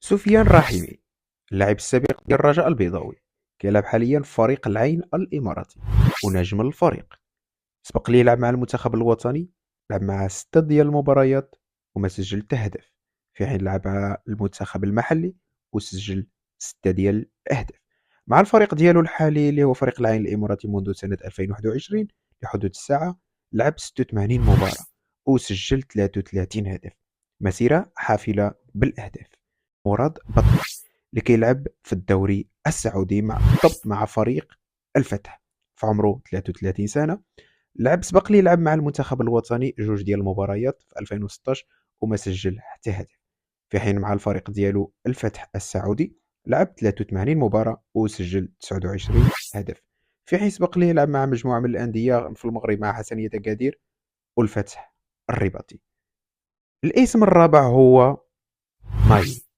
سفيان رحيمي، اللاعب السابق ديال الرجاء البيضاوي، كيلعب حاليا في فريق العين الإماراتي ونجم الفريق. سبق ليه يلعب مع المنتخب الوطني، لعب مع 6 ديال المباريات وما سجل حتى هدف، في حين لعب مع المنتخب المحلي وسجل 6 ديال الأهداف. مع الفريق ديالو الحالي اللي هو فريق العين الإماراتي منذ سنة 2021 لحدود الساعة لعب 86 مباراة وسجل 33 هدف. مسيرة حافلة بالأهداف. مراد بطل اللي كيلعب في الدوري السعودي بالضبط مع فريق الفتح، في عمره 33 سنة. سبق لي لعب مع المنتخب الوطني جوج ديال المباريات في 2016 وما سجل حتى هدف، في حين مع الفريق ديالو الفتح السعودي لعب 83 مباراة وسجل 29 هدف، في حين سبق لي يلعب مع مجموعة من الأندية في المغرب مع حسنية أكادير والفتح الرباطي. الاسم الرابع هو ماي.